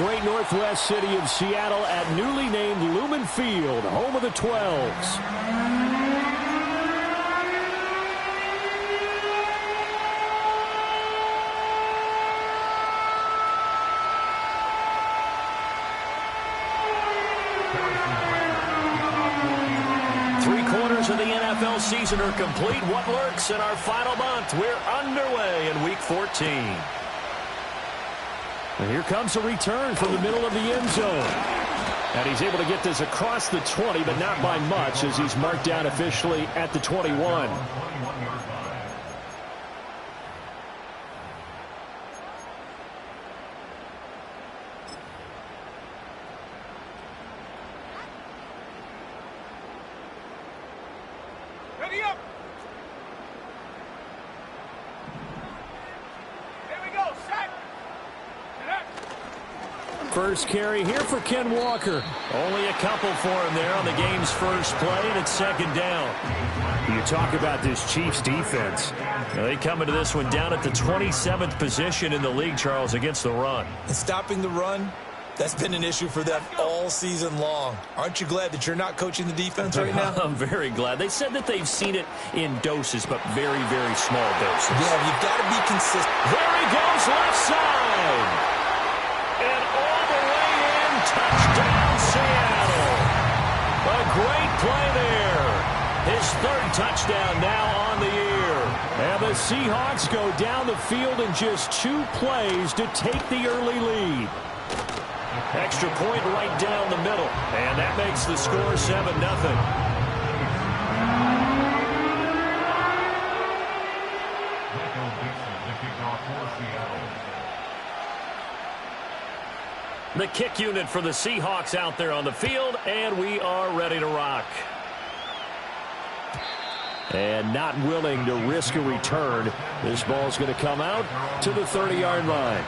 great northwest city of Seattle at newly named Lumen Field, home of the 12s. Of the NFL season are complete. What lurks in our final month? We're underway in Week 14. And here comes a return from the middle of the end zone. And he's able to get this across the 20, but not by much, as he's marked down officially at the 21. First carry here for Ken Walker. Only a couple for him there on the game's first play, and it's second down. You talk about this Chiefs defense. Now, they come into this one down at the 27th position in the league, Charles, against the run. And stopping the run, that's been an issue for them all season long. Aren't you glad that you're not coaching the defense right now? I'm very glad. They said that they've seen it in doses, but very, very small doses. Yeah, you've got to be consistent. There he goes, left side. And all the way in, touchdown Seattle. A great play there. His third touchdown now on the year. And the Seahawks go down the field in just 2 plays to take the early lead. Extra point right down the middle. And that makes the score 7-0. The kick unit for the Seahawks out there on the field, and we are ready to rock. And not willing to risk a return, this ball's going to come out to the 30-yard line.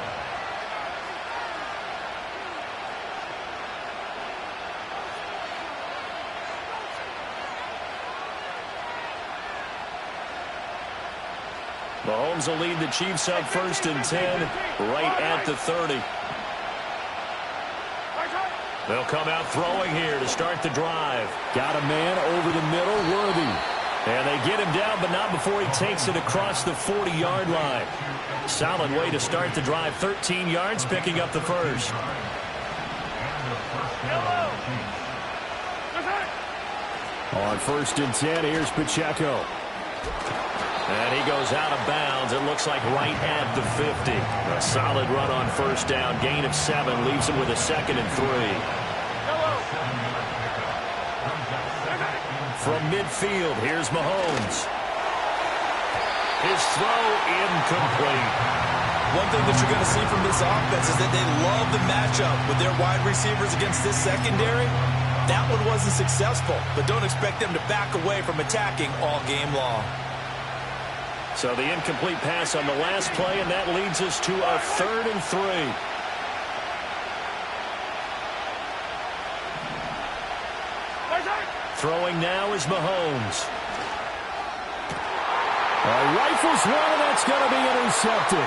Mahomes will lead the Chiefs up 1st and 10, right at the 30. They'll come out throwing here to start the drive. Got a man over the middle, Worthy. And they get him down, but not before he takes it across the 40-yard line. Solid way to start the drive. 13 yards, picking up the first. On 1st and 10, here's Pacheco. And he goes out of bounds. It looks like right at the 50. A solid run on 1st down. Gain of 7 leaves him with a 2nd and 3. From midfield, here's Mahomes. His throw incomplete. One thing that you're going to see from this offense is that they love the matchup with their wide receivers against this secondary. That one wasn't successful, but don't expect them to back away from attacking all game long. So the incomplete pass on the last play, and that leads us to a 3rd and 3. Throwing now is Mahomes. Rifles one, and that's going to be intercepted.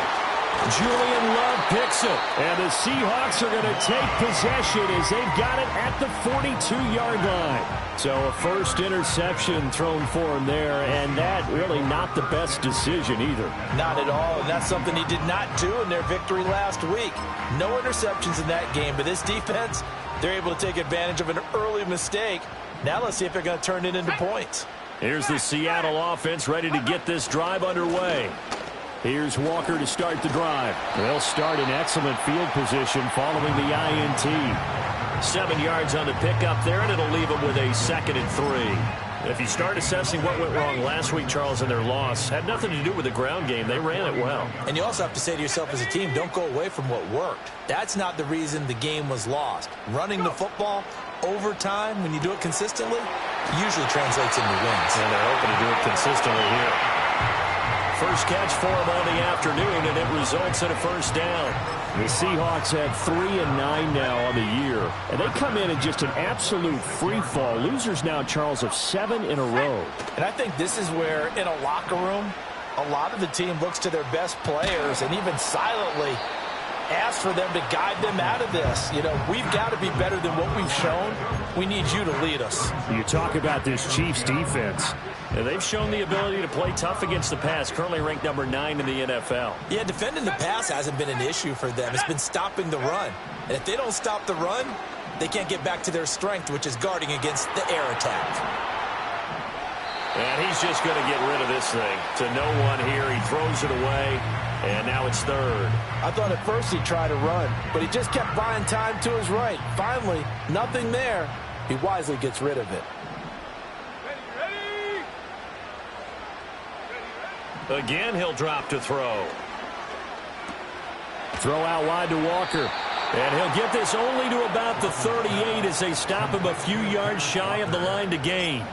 Julian Love picks it, and the Seahawks are going to take possession as they've got it at the 42-yard line. So a first interception thrown for him there, and that really not the best decision either. Not at all, and that's something he did not do in their victory last week. No interceptions in that game, but this defense, they're able to take advantage of an early mistake. Now let's see if they're going to turn it into points. Here's the Seattle offense ready to get this drive underway. Here's Walker to start the drive. They'll start in excellent field position following the INT. 7 yards on the pickup there, and it'll leave them with a 2nd and 3. If you start assessing what went wrong last week, Charles, in their loss, had nothing to do with the ground game. They ran it well. And you also have to say to yourself as a team, don't go away from what worked. That's not the reason the game was lost. Running the football over time, when you do it consistently, usually translates into wins. And they're hoping to do it consistently here. First catch for him on the afternoon, and it results in a 1st down. The Seahawks have 3-9 now on the year, and they come in just an absolute free fall. Losers now, Charles, of 7 in a row. And I think this is where, in a locker room, a lot of the team looks to their best players and even silently asked for them to guide them out of this. You know, we've got to be better than what we've shown. We need you to lead us. You talk about this Chiefs defense. They've shown the ability to play tough against the pass, currently ranked number 9 in the NFL. Yeah, defending the pass hasn't been an issue for them. It's been stopping the run. And if they don't stop the run, they can't get back to their strength, which is guarding against the air attack. And he's just going to get rid of this thing. To no one here. He throws it away, and now it's third. I thought at first he'd try to run, but he just kept buying time to his right. Finally, nothing there. He wisely gets rid of it. Again, he'll drop to throw. Throw out wide to Walker. And he'll get this only to about the 38 as they stop him a few yards shy of the line to gain.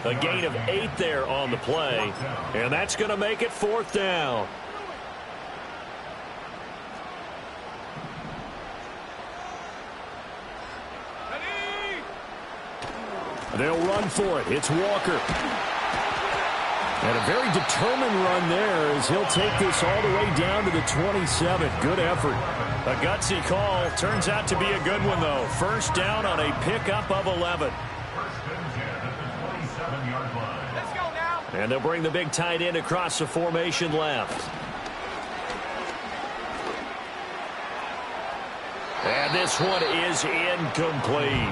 A gain of 8 there on the play. And that's going to make it 4th down. They'll run for it. It's Walker. And a very determined run there as he'll take this all the way down to the 27. Good effort. A gutsy call. Turns out to be a good one, though. First down on a pickup of 11. Let's go now. And they'll bring the big tight end across the formation left. And this one is incomplete.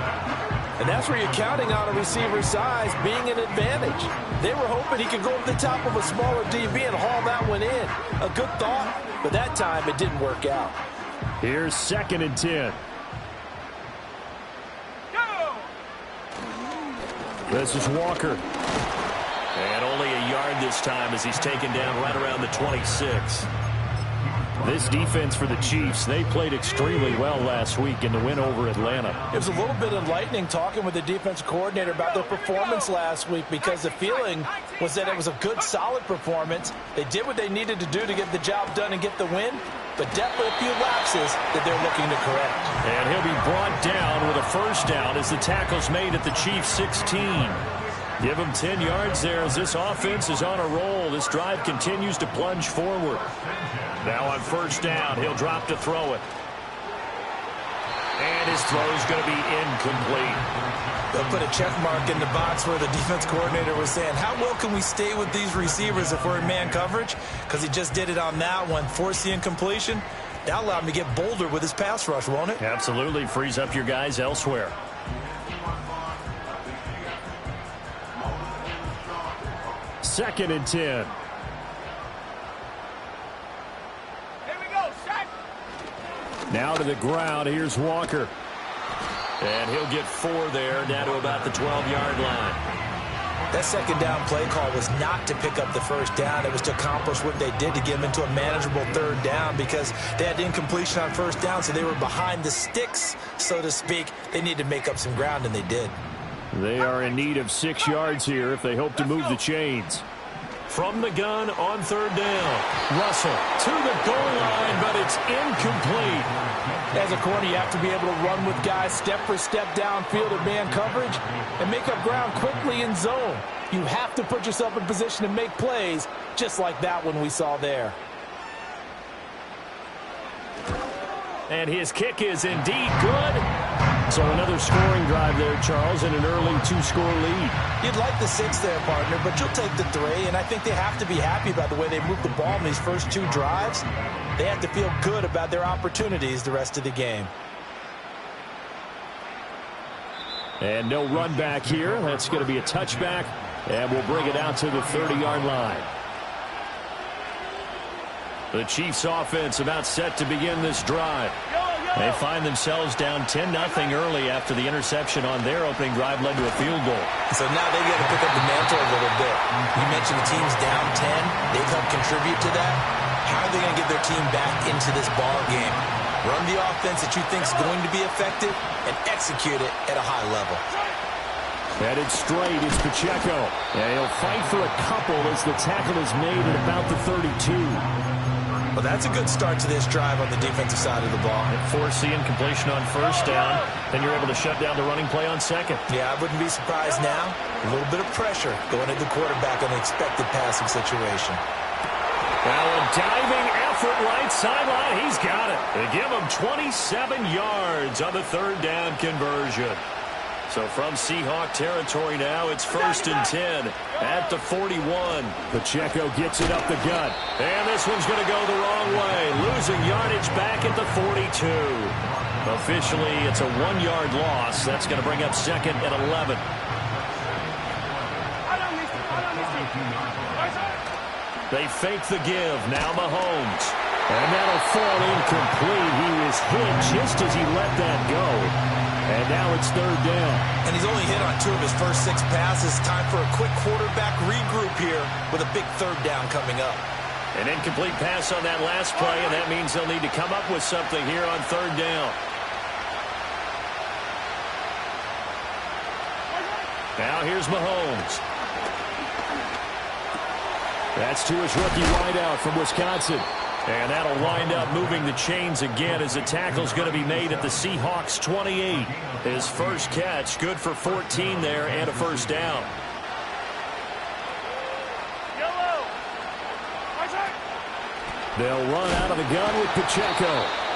And that's where you're counting on a receiver's size being an advantage. They were hoping he could go over the top of a smaller DB and haul that one in. A good thought, but that time it didn't work out. Here's 2nd and 10. Go! This is Walker. And only a yard this time as he's taken down right around the 26. This defense for the Chiefs, they played extremely well last week in the win over Atlanta. It was a little bit enlightening talking with the defensive coordinator about their performance last week because the feeling was that it was a good, solid performance. They did what they needed to do to get the job done and get the win, but definitely a few lapses that they're looking to correct. And he'll be brought down with a first down as the tackle's made at the Chiefs' 16. Give him 10 yards there as this offense is on a roll. This drive continues to plunge forward. Now on first down, he'll drop to throw it. And his throw's going to be incomplete. They'll put a check mark in the box where the defense coordinator was saying, how well can we stay with these receivers if we're in man coverage? Because he just did it on that one, forced the incompletion. That'll allow him to get bolder with his pass rush, won't it? Absolutely. Frees up your guys elsewhere. Second and 10. Here we go, set. Now to the ground. Here's Walker. And he'll get 4 there, down to about the 12-yard line. That second down play call was not to pick up the first down. It was to accomplish what they did to get them into a manageable third down because they had incompletion on first down, so they were behind the sticks, so to speak. They needed to make up some ground, and they did. They are in need of 6 yards here if they hope to move the chains. From the gun on third down. Russell to the goal line, but it's incomplete. As a corner, you have to be able to run with guys step for step downfield in man coverage and make up ground quickly in zone. You have to put yourself in position to make plays, just like that one we saw there. And his kick is indeed good. So another scoring drive there, Charles, and an early 2-score lead. You'd like the 6 there, partner, but you'll take the 3, and I think they have to be happy about the way they moved the ball in these first 2 drives. They have to feel good about their opportunities the rest of the game. And no run back here. That's going to be a touchback, and we'll bring it out to the 30-yard line. The Chiefs offense about set to begin this drive. They find themselves down 10-0 early after the interception on their opening drive led to a field goal. So now they've got to pick up the mantle a little bit. You mentioned the team's down 10. They've helped contribute to that. How are they going to get their team back into this ball game? Run the offense that you think is going to be effective and execute it at a high level. Headed straight is Pacheco. And he'll fight for a couple as the tackle is made at about the 32. Well, that's a good start to this drive on the defensive side of the ball. Force the incompletion on first down. Then you're able to shut down the running play on second. Yeah, I wouldn't be surprised now. A little bit of pressure going at the quarterback on the expected passing situation. Now a diving effort right sideline. He's got it. They give him 27 yards on the third down conversion. So from Seahawk territory now, it's 1st and 10 at the 41. Pacheco gets it up the gut. And this one's going to go the wrong way. Losing yardage back at the 42. Officially, it's a 1-yard loss. That's going to bring up 2nd and 11. They fake the give. Now Mahomes. And that'll fall incomplete. He was hit just as he let that go. And now it's 3rd down. And he's only hit on 2 of his first 6 passes. Time for a quick quarterback regroup here with a big 3rd down coming up. An incomplete pass on that last play, and that means they'll need to come up with something here on 3rd down. Now here's Mahomes. That's to his rookie wideout from Wisconsin. And that'll wind up moving the chains again as the tackle's going to be made at the Seahawks 28. His first catch, good for 14 there and a 1st down. They'll run out of the gun with Pacheco.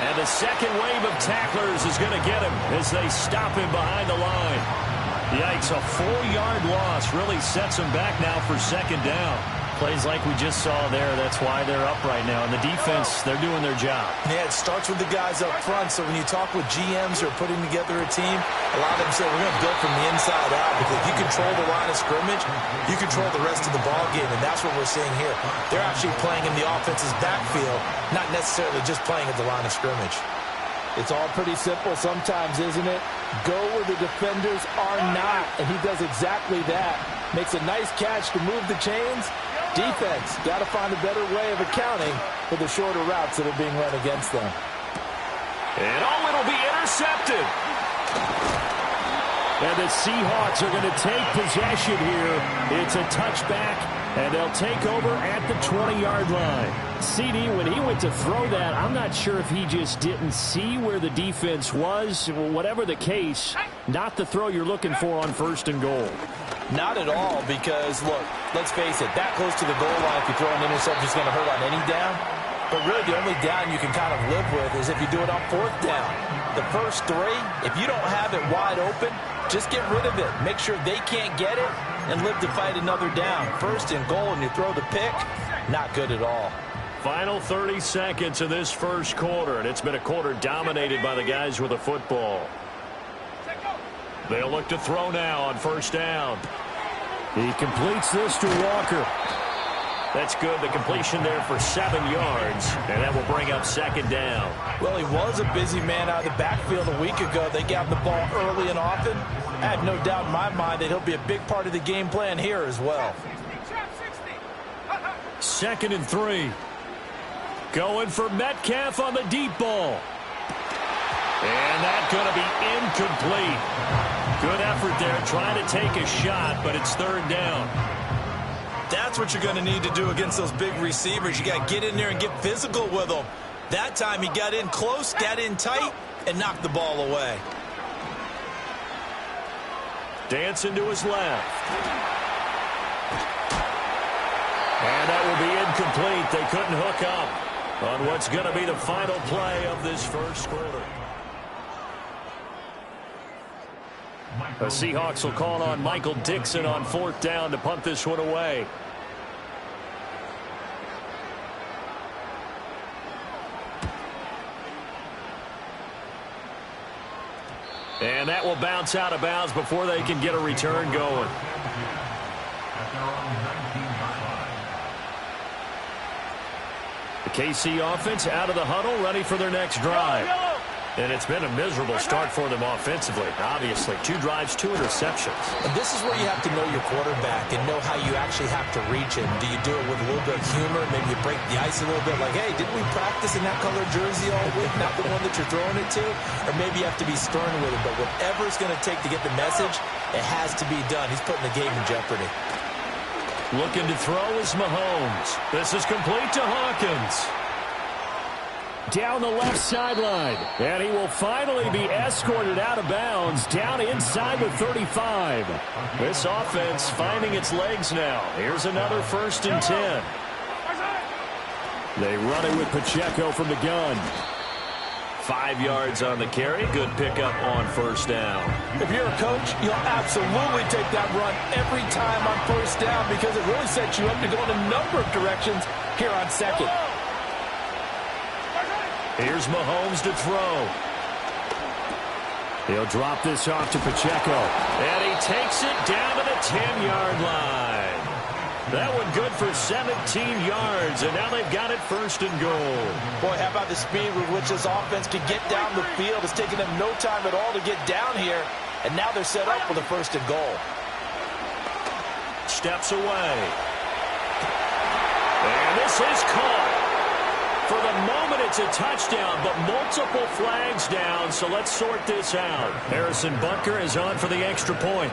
And the second wave of tacklers is going to get him as they stop him behind the line. Yikes, a 4-yard loss really sets him back now for 2nd down. Plays like we just saw there. That's why they're up right now. And the defense, they're doing their job. Yeah, it starts with the guys up front. So when you talk with GMs who are putting together a team, a lot of them say we're going to build from the inside out. Because if you control the line of scrimmage, you control the rest of the ball game. And that's what we're seeing here. They're actually playing in the offense's backfield, not necessarily just playing at the line of scrimmage. It's all pretty simple sometimes, isn't it? Go where the defenders are not. And he does exactly that. Makes a nice catch to move the chains. Defense, got to find a better way of accounting for the shorter routes that are being run against them. And it'll be intercepted. And the Seahawks are going to take possession here. It's a touchback, and they'll take over at the 20-yard line. CD, when he went to throw that, I'm not sure if he just didn't see where the defense was. Whatever the case, not the throw you're looking for on 1st and goal. Not at all, because, look, let's face it, that close to the goal line, if you throw an interception, it's going to hurt on any down. But really, the only down you can kind of live with is if you do it on 4th down. The first 3, if you don't have it wide open, just get rid of it. Make sure they can't get it and live to fight another down. 1st and goal, and you throw the pick, not good at all. Final 30 seconds of this first quarter, and it's been a quarter dominated by the guys with the football. They'll look to throw now on 1st down. He completes this to Walker. That's good. The completion there for 7 yards, and that will bring up 2nd down. Well, he was a busy man out of the backfield a week ago. They got the ball early and often. I have no doubt in my mind that he'll be a big part of the game plan here as well. 2nd and 3. Going for Metcalf on the deep ball. And that's going to be incomplete. Good effort there trying to take a shot, but it's 3rd down. That's what you're going to need to do against those big receivers. You got to get in there and get physical with them. That time he got in close, got in tight, and knocked the ball away. Dancing to his left. And that will be incomplete. They couldn't hook up on what's going to be the final play of this first quarter. The Seahawks will call on Michael Dixon on 4th down to punt this one away. And that will bounce out of bounds before they can get a return going. The KC offense out of the huddle, ready for their next drive. And it's been a miserable start for them offensively, obviously. 2 drives, 2 interceptions. And this is where you have to know your quarterback and know how you actually have to reach him. Do you do it with a little bit of humor? Maybe you break the ice a little bit, like, hey, didn't we practice in that color jersey all week, not the one that you're throwing it to? Or maybe you have to be stern with it. But whatever it's going to take to get the message, it has to be done. He's putting the game in jeopardy. Looking to throw is Mahomes. This is complete to Hawkins. Down the left sideline. And he will finally be escorted out of bounds down inside the 35. This offense finding its legs now. Here's another 1st and 10. They run it with Pacheco from the gun. 5 yards on the carry. Good pickup on first down. If you're a coach, you'll absolutely take that run every time on first down because it really sets you up to go in a number of directions here on second. Here's Mahomes to throw. He'll drop this off to Pacheco. And he takes it down to the 10-yard line. That one good for 17 yards, and now they've got it first and goal. Boy, how about the speed with which this offense can get down the field? It's taken them no time at all to get down here, and now they're set up for the first and goal. Steps away. And this is caught. For the moment, it's a touchdown, but multiple flags down, so let's sort this out. Harrison Butker is on for the extra point.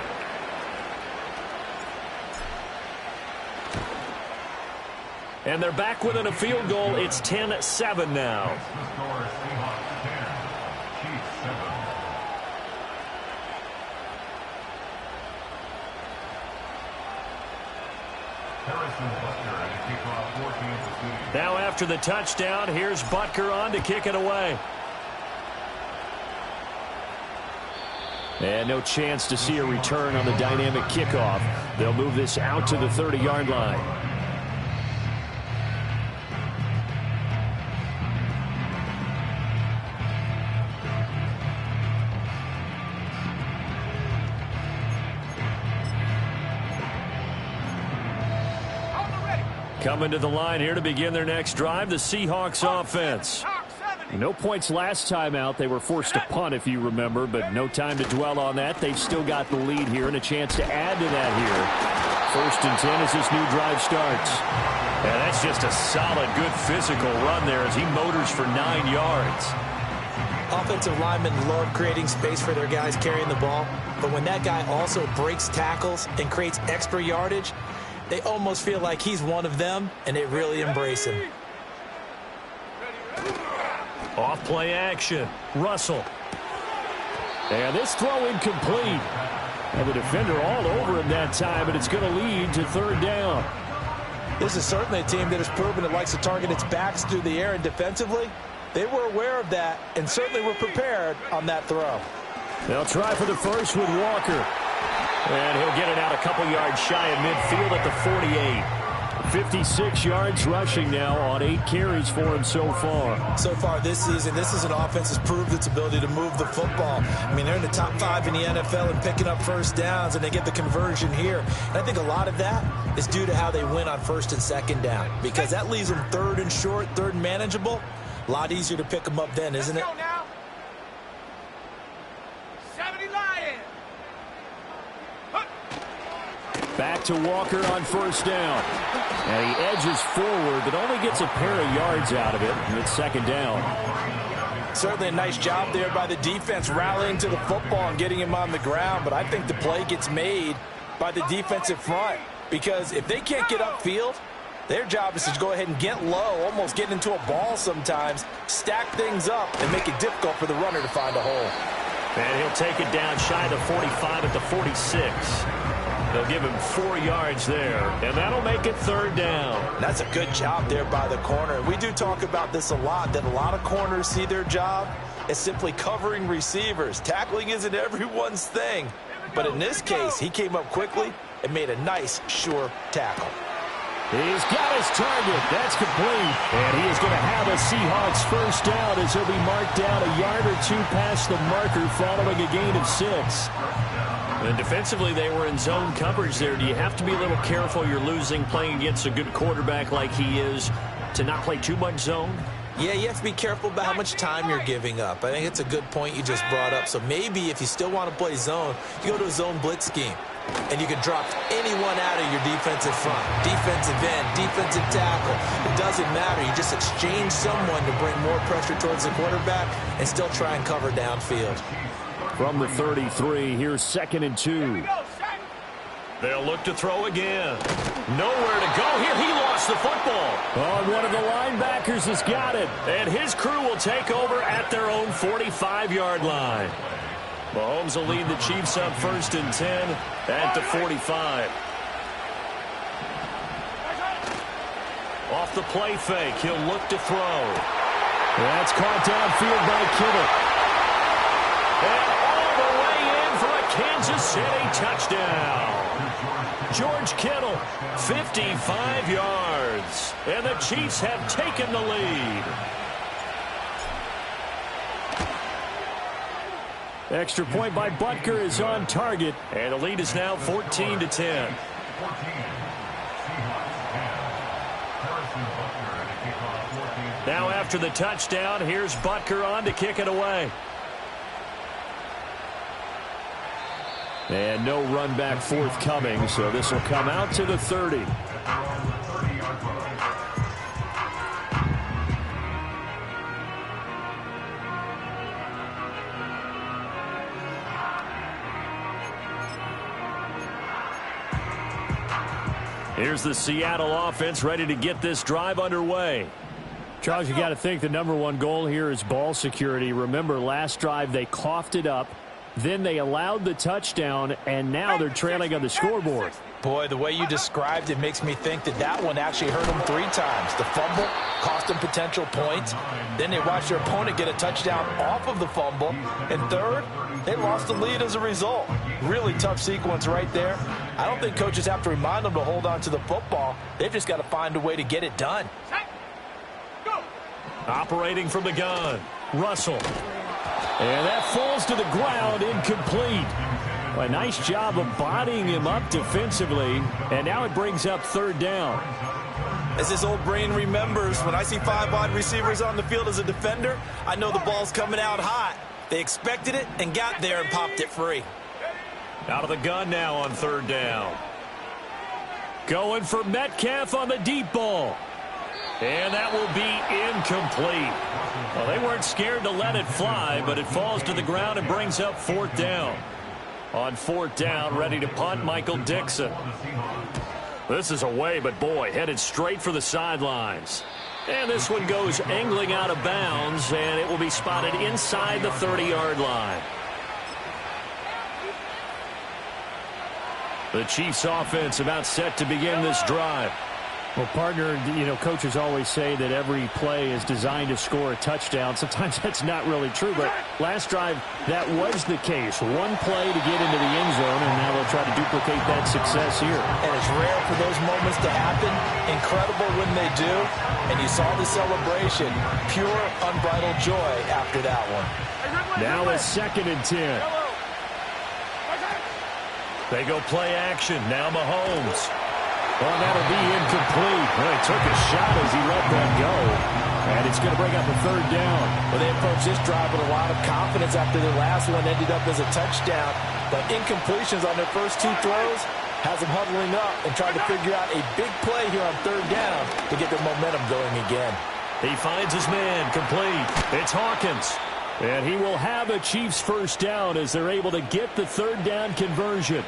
And they're back within a field goal. It's 10-7 now. Now after the touchdown, here's Butker on to kick it away. And no chance to see a return on the dynamic kickoff. They'll move this out to the 30-yard line. Coming to the line here to begin their next drive, the Seahawks offense. No points last time out. They were forced to punt, if you remember, but no time to dwell on that. They've still got the lead here and a chance to add to that here. 1st and 10 as this new drive starts. And that's just a solid, good physical run there as he motors for 9 yards. Offensive linemen love creating space for their guys carrying the ball, but when that guy also breaks tackles and creates extra yardage, they almost feel like he's one of them, and they really embrace him. Off play action. Russell. And this throw incomplete. And the defender all over him that time, and it's going to lead to 3rd down. This is certainly a team that has proven it likes to target its backs through the air, and defensively, they were aware of that and certainly were prepared on that throw. They'll try for the first with Walker. And he'll get it out a couple yards shy of midfield at the 48. 56 yards rushing now on 8 carries for him so far. So far this season, this is an offense that's proved its ability to move the football. I mean, they're in the top 5 in the NFL and picking up first downs, and they get the conversion here. And I think a lot of that is due to how they win on 1st and 2nd down, because that leaves them 3rd and short, 3rd and manageable. A lot easier to pick them up then, isn't it? Back to Walker on 1st down. And he edges forward, but only gets a pair of yards out of it. And it's 2nd down. Certainly a nice job there by the defense rallying to the football and getting him on the ground. But I think the play gets made by the defensive front, because if they can't get upfield, their job is to go ahead and get low, almost get into a ball sometimes, stack things up, and make it difficult for the runner to find a hole. And he'll take it down shy of the 45 at the 46. They'll give him 4 yards there, and that'll make it 3rd down. That's a good job there by the corner. We do talk about this a lot, that a lot of corners see their job as simply covering receivers. Tackling isn't everyone's thing. But in this case, he came up quickly and made a nice, sure tackle. He's got his target. That's complete. And he is going to have a Seahawks first down as he'll be marked down a yard or 2 past the marker following a gain of 6. And defensively, they were in zone coverage there. Do you have to be a little careful? You're losing playing against a good quarterback like he is to not play too much zone? Yeah, you have to be careful about how much time you're giving up. I think it's a good point you just brought up. So maybe if you still want to play zone, you go to a zone blitz scheme. And you can drop anyone out of your defensive front. Defensive end, defensive tackle. It doesn't matter. You just exchange someone to bring more pressure towards the quarterback and still try and cover downfield. From the 33, here's 2nd and 2. They'll look to throw again. Nowhere to go here. He lost the football. Oh, one of the linebackers has got it. And his crew will take over at their own 45-yard line. Mahomes will lead the Chiefs up 1st and 10 at the 45. Off the play fake, he'll look to throw. That's caught downfield by Kittle. And all the way in for a Kansas City touchdown. George Kittle, 55 yards. And the Chiefs have taken the lead. Extra point by Butker is on target. And the lead is now 14-10. Now after the touchdown, here's Butker on to kick it away. And no run back forthcoming, so this will come out to the 30. Here's the Seattle offense ready to get this drive underway. Charles, you got to think the #1 goal here is ball security. Remember, last drive they coughed it up. Then they allowed the touchdown, and now they're trailing on the scoreboard. Boy, the way you described it makes me think that that one actually hurt them 3 times. The fumble cost them potential points. Then they watched their opponent get a touchdown off of the fumble. And third, they lost the lead as a result. Really tough sequence right there. I don't think coaches have to remind them to hold on to the football. They've just got to find a way to get it done. Operating from the gun, Russell. And that falls to the ground, incomplete. A nice job of bodying him up defensively, and now it brings up 3rd down. As his old brain remembers, when I see 5 wide receivers on the field as a defender, I know the ball's coming out hot. They expected it and got there and popped it free. Out of the gun now on 3rd down. Going for Metcalf on the deep ball. And that will be incomplete. Well, they weren't scared to let it fly, but it falls to the ground and brings up 4th down. On 4th down, ready to punt, Michael Dixon. This is away, but boy, headed straight for the sidelines. And this one goes angling out of bounds, and it will be spotted inside the 30-yard line. The Chiefs offense about set to begin this drive. Well, partner, you know, coaches always say that every play is designed to score a touchdown. Sometimes that's not really true, but last drive, that was the case. One play to get into the end zone, and now they'll try to duplicate that success here. And it's rare for those moments to happen. Incredible when they do. And you saw the celebration. Pure, unbridled joy after that one. Now it's 2nd and 10. They go play action. Now Mahomes. Well, that'll be incomplete. Well, he took a shot as he let that go. And it's going to bring up a 3rd down. Well, they approached this drive with a lot of confidence after their last one ended up as a touchdown. But incompletions on their first 2 throws has them huddling up and trying to figure out a big play here on 3rd down to get their momentum going again. He finds his man, complete. It's Hawkins. And he will have a Chiefs 1st down as they're able to get the 3rd down conversion.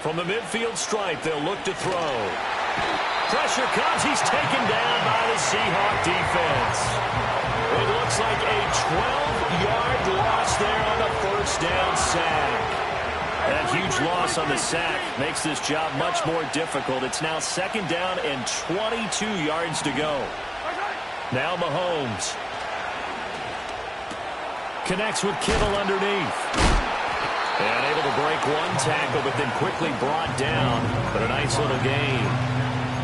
From the midfield stripe, they'll look to throw. Pressure comes. He's taken down by the Seahawk defense. It looks like a 12-yard loss there on the 1st down sack. That huge loss on the sack makes this job much more difficult. It's now 2nd down and 22 yards to go. Now Mahomes. Connects with Kittle underneath. And able to break one tackle, but then quickly brought down. But a nice little gain.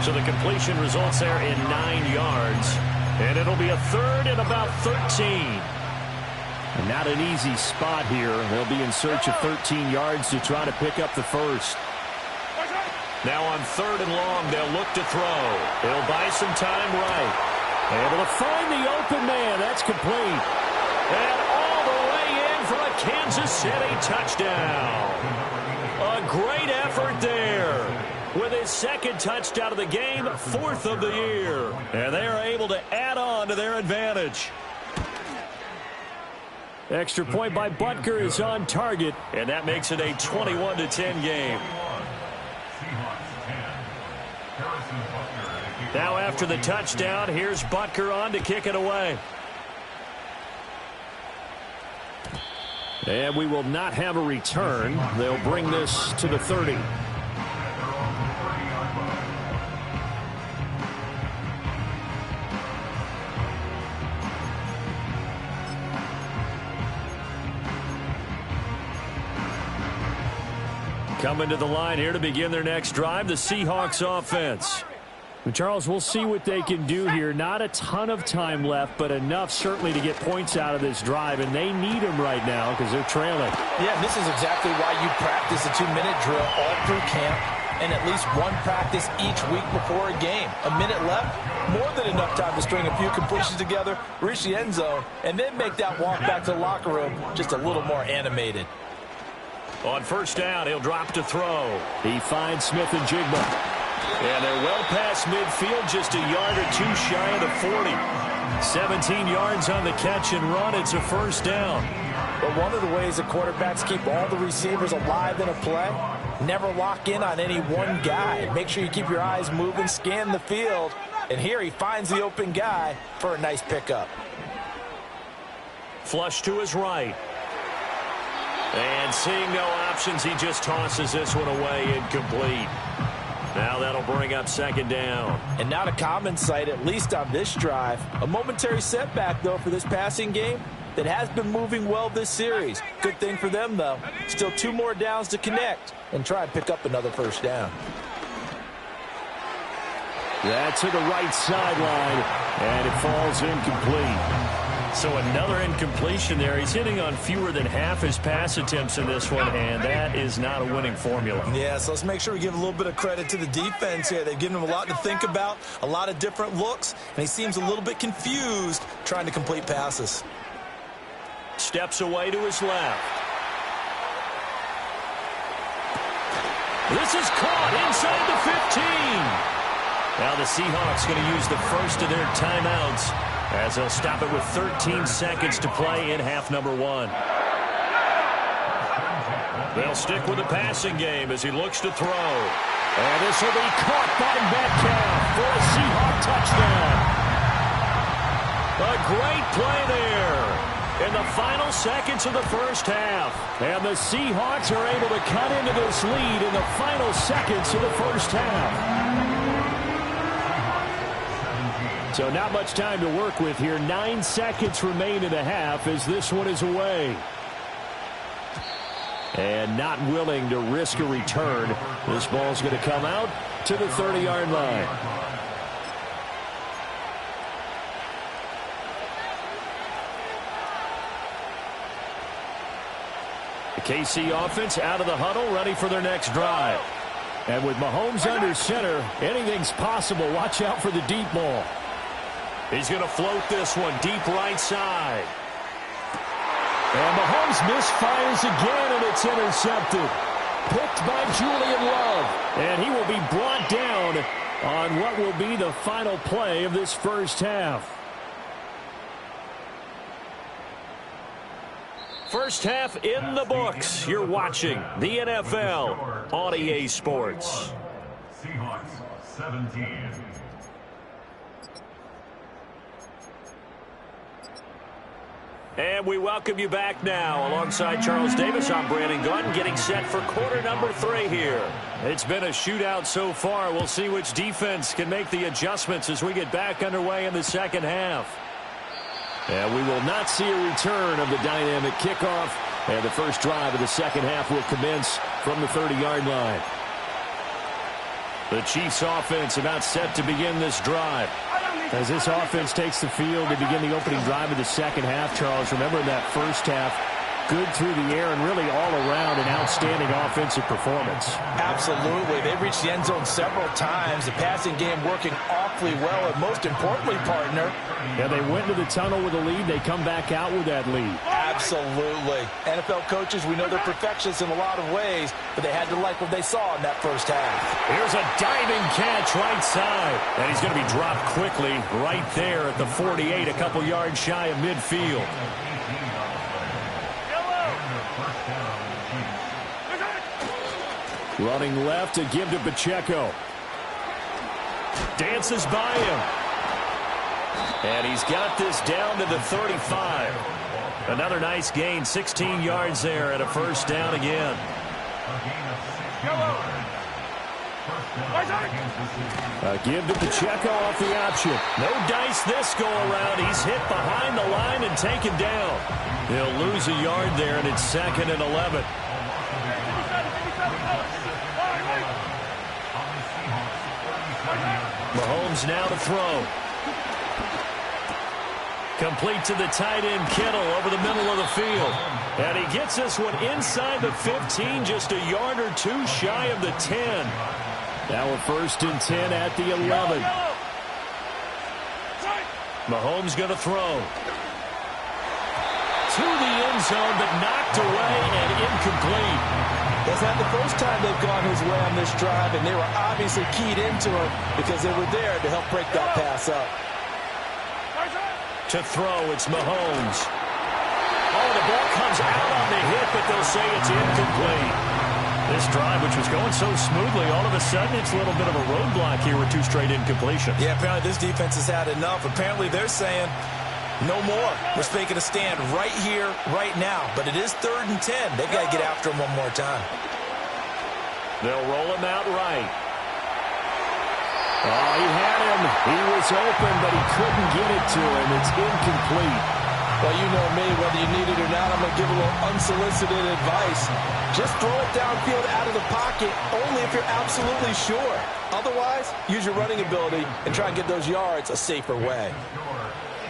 So the completion results there in 9 yards. And it'll be a 3rd and about 13. And not an easy spot here. They'll be in search of 13 yards to try to pick up the 1st. Now on 3rd and long, they'll look to throw. They'll buy some time right. Able to find the open man. That's complete. And all the way in for a Kansas City touchdown. A great effort there. With his 2nd touchdown of the game, 4th of the year. And they are able to add on to their advantage. Extra point by Butker is on target. And that makes it a 21-10 game. Now after the touchdown, here's Butker on to kick it away. And we will not have a return. They'll bring this to the 30. Coming to the line here to begin their next drive, the Seahawks offense. And Charles, we'll see what they can do here. Not a ton of time left, but enough certainly to get points out of this drive, and they need them right now because they're trailing. Yeah, and this is exactly why you practice a 2-minute drill all through camp and at least one practice each week before a game. A minute left, more than enough time to string a few completions together, reach the end zone, and then make that walk back to the locker room just a little more animated. On first down, he'll drop to throw. He finds Smith and Jigba. And they're well past midfield, just a yard or two shy of the 40. 17 yards on the catch and run. It's a first down. But one of the ways that quarterbacks keep all the receivers alive in a play, never lock in on any one guy. Make sure you keep your eyes moving, scan the field. And here he finds the open guy for a nice pickup. Flush to his right. And seeing no options, he just tosses this one away, incomplete. Now that'll bring up second down. And not a common sight, at least on this drive. A momentary setback, though, for this passing game that has been moving well this series. Good thing for them, though. Still 2 more downs to connect and try and pick up another first down. That's to the right sideline, and it falls incomplete. So another incompletion there. He's hitting on fewer than half his pass attempts in this one, and that is not a winning formula. Yeah, so let's make sure we give a little bit of credit to the defense here. They've given him a lot to think about, a lot of different looks, and he seems a little bit confused trying to complete passes. Steps away to his left. This is caught inside the 15. Now the Seahawks going to use the first of their timeouts as they'll stop it with 13 seconds to play in half number 1. They'll stick with the passing game as he looks to throw. And this will be caught by Metcalf for a Seahawk touchdown. A great play there in the final seconds of the first half. And the Seahawks are able to cut into this lead in the final seconds of the first half. So not much time to work with here. 9 seconds remain in the half as this one is away. And not willing to risk a return. This ball's going to come out to the 30-yard line. The KC offense out of the huddle, ready for their next drive. And with Mahomes under center, anything's possible. Watch out for the deep ball. He's going to float this one deep right side. And Mahomes misfires again, and it's intercepted. Picked by Julian Love. And he will be brought down on what will be the final play of this first half. First half in the books. You're watching the NFL on EA Sports. Seahawks 17. And we welcome you back now. Alongside Charles Davis, I'm Brandon Gunn, getting set for quarter number 3 here. It's been a shootout so far. We'll see which defense can make the adjustments as we get back underway in the second half. And we will not see a return of the dynamic kickoff. And the first drive of the second half will commence from the 30-yard line. The Chiefs offense about set to begin this drive. As this offense takes the field to begin the opening drive of the second half, Charles, remember in that first half, good through the air and really all around an outstanding offensive performance. Absolutely. They reached the end zone several times. The passing game working awfully well, and most importantly, partner. Yeah, they went to the tunnel with a lead. They come back out with that lead. Absolutely. NFL coaches, we know they're perfectionists in a lot of ways, but they had to like what they saw in that first half. Here's a diving catch right side. And he's going to be dropped quickly right there at the 48, a couple yards shy of midfield. Running left to give to Pacheco. Dances by him. And he's got this down to the 35. Another nice gain, 16 yards there, and a first down again. A give to Pacheco off the option. No dice this go-around. He's hit behind the line and taken down. He'll lose a yard there, and it's 2nd and 11. Mahomes now to throw. Complete to the tight end, Kittle, over the middle of the field. And he gets this one inside the 15, just a yard or two shy of the 10. Now a 1st and 10 at the 11. Mahomes going to throw. To the end zone, but knocked away and incomplete. That's not the first time they've gone his way on this drive, and they were obviously keyed into him because they were there to help break that pass up. To throw, it's Mahomes. Oh, the ball comes out on the hit, but they'll say it's incomplete. This drive, which was going so smoothly, all of a sudden it's a little bit of a roadblock here with 2 straight incompletions. Yeah, apparently this defense has had enough. Apparently they're saying no more. We're making a stand right here, right now. But it is 3rd and 10. They've got to get after him one more time. They'll roll him out right. Oh, he had him. He was open, but he couldn't get it to him. It's incomplete. Well, you know me, whether you need it or not, I'm going to give a little unsolicited advice. Just throw it downfield out of the pocket, only if you're absolutely sure. Otherwise, use your running ability and try and get those yards a safer way.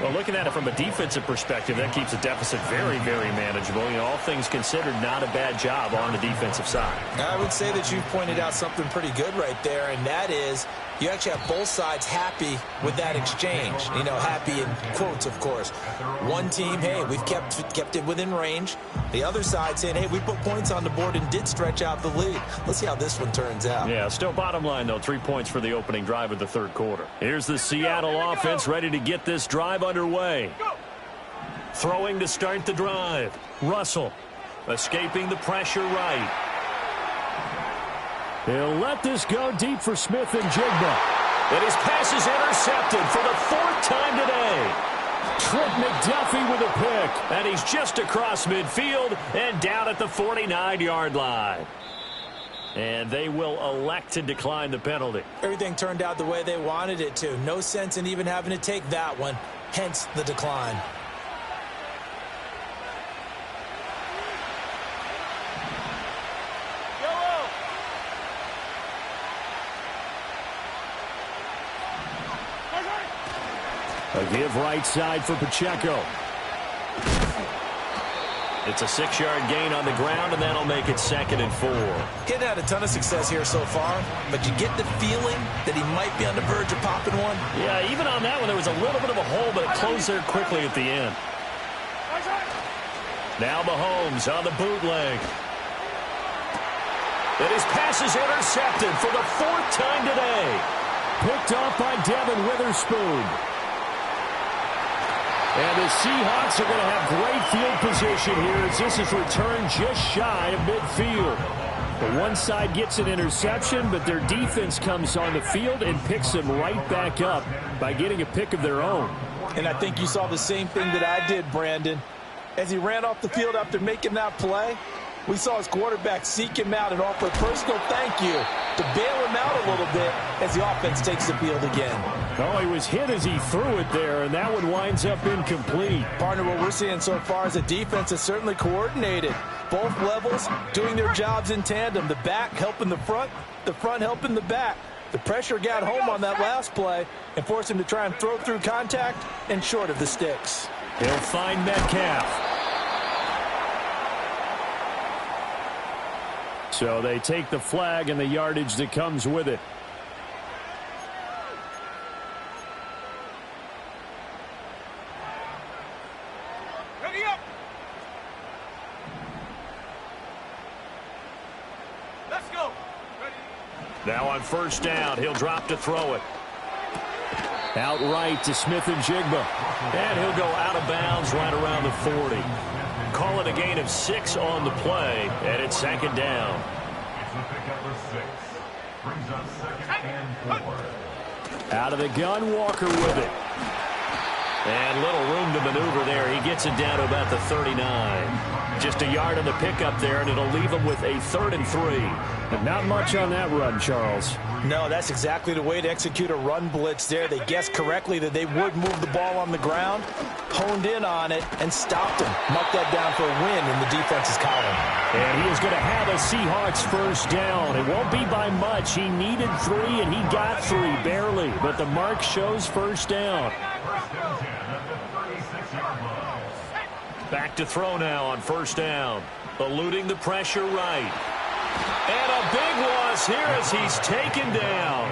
Well, looking at it from a defensive perspective, that keeps the deficit very, very manageable. You know, all things considered, not a bad job on the defensive side. I would say that you've pointed out something pretty good right there, and that is you actually have both sides happy with that exchange. You know, happy in quotes, of course. One team, hey, we've kept it within range. The other side saying, hey, we put points on the board and did stretch out the lead. Let's see how this one turns out. Yeah, still bottom line, though, 3 points for the opening drive of the 3rd quarter. Here's the Seattle offense ready to get this drive underway. Throwing to start the drive. Russell escaping the pressure right. He'll let this go deep for Smith and Jigba. And his pass is intercepted for the 4th time today. Trent McDuffie with a pick. And he's just across midfield and down at the 49-yard line. And they will elect to decline the penalty. Everything turned out the way they wanted it to. No sense in even having to take that one. Hence the decline. A give right side for Pacheco. It's a 6-yard gain on the ground, and that'll make it 2nd and 4. Getting had a ton of success here so far, but you get the feeling that he might be on the verge of popping one. Yeah, even on that one, there was a little bit of a hole, but it closed there quickly at the end. Now Mahomes on the bootleg. And his pass is intercepted for the 4th time today. Picked off by Devin Witherspoon. And the Seahawks are going to have great field position here as this is returned just shy of midfield. The one side gets an interception, but their defense comes on the field and picks them right back up by getting a pick of their own. And I think you saw the same thing that I did, Brandon. As he ran off the field after making that play, we saw his quarterback seek him out and offer a personal thank you to bail him out a little bit as the offense takes the field again. Oh, he was hit as he threw it there, and that one winds up incomplete. Partner, what we're seeing so far is the defense is certainly coordinated. Both levels doing their jobs in tandem. The back helping the front helping the back. The pressure got home on that last play and forced him to try and throw through contact and short of the sticks. He'll find Metcalf. So they take the flag and the yardage that comes with it. Ready up. Let's go. Ready. Now on 1st down, he'll drop to throw it. Outright to Smith and Jigba. And he'll go out of bounds right around the 40. Call it a gain of 6 on the play, and it's 2nd down. It's the pickup of 6. Brings up 2nd and 4. Out of the gun, Walker with it. And little room to maneuver there. He gets it down to about the 39. Just a yard on the pickup there, and it'll leave him with a 3rd and 3. And not much on that run, Charles. No, that's exactly the way to execute a run blitz there. They guessed correctly that they would move the ball on the ground, honed in on it, and stopped him. Marked that down for a win in the defense's column. And he is going to have a Seahawks first down. It won't be by much. He needed 3, and he got 3, barely. But the mark shows first down. Back to throw now on first down. Eluding the pressure right. And a big loss here as he's taken down.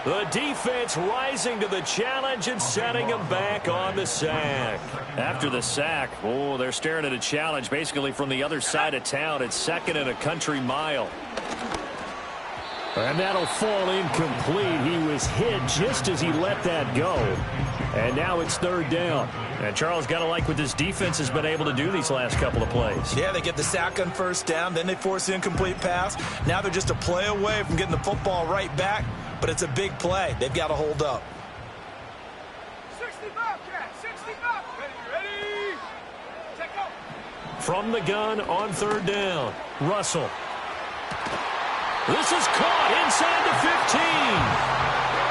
The defense rising to the challenge and setting him back on the sack. After the sack, oh, they're staring at a challenge basically from the other side of town. It's 2nd and a country mile. And that'll fall incomplete. He was hit just as he let that go. And now it's 3rd down. And Charles, got to like what this defense has been able to do these last couple of plays. Yeah, they get the sack on first down, then they force the incomplete pass. Now they're just a play away from getting the football right back, but it's a big play. They've got to hold up. 60 Bobcat, 60 Bobcat. Ready? Check out. From the gun on 3rd down, Russell. This is caught inside the 15.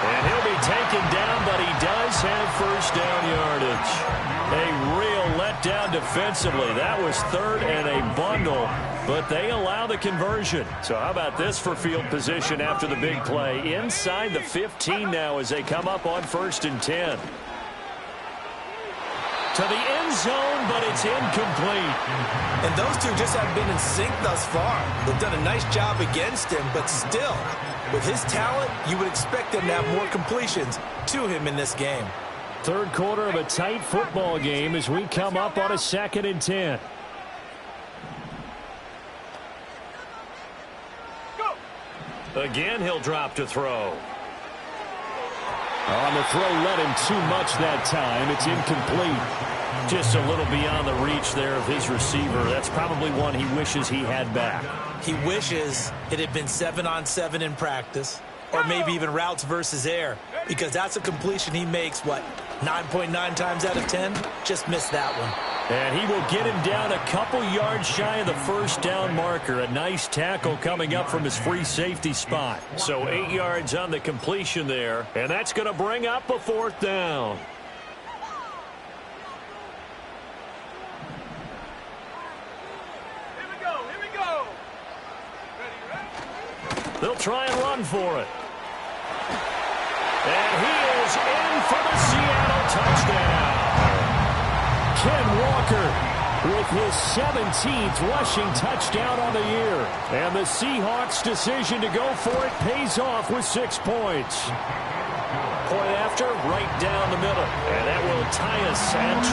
And he'll be taken down, but he does have first down yardage. A real letdown defensively. That was 3rd and a bundle, but they allow the conversion. So how about this for field position after the big play? Inside the 15 now as they come up on 1st and 10. To the end zone, but it's incomplete. And those two just haven't been in sync thus far. They've done a nice job against him, but still, with his talent, you would expect them to have more completions to him in this game. 3rd quarter of a tight football game as we come up on a 2nd and 10. Go. Again, he'll drop to throw. On the throw, let him too much that time. It's incomplete. Just a little beyond the reach there of his receiver. That's probably one he wishes he had back. He wishes it had been 7-on-7 in practice, or maybe even routes versus air, because that's a completion he makes, 9.9 times out of 10? Just missed that one. And he will get him down a couple yards shy of the first down marker. A nice tackle coming up from his free safety spot. So 8 yards on the completion there, and that's going to bring up a 4th down. Here we go. Here we go. Ready, ready? They'll try and run for it. And he is in for the Seattle touchdown. Ken Walker with his 17th rushing touchdown on the year. And the Seahawks' decision to go for it pays off with 6 points. Point after, right down the middle. And that will tie us at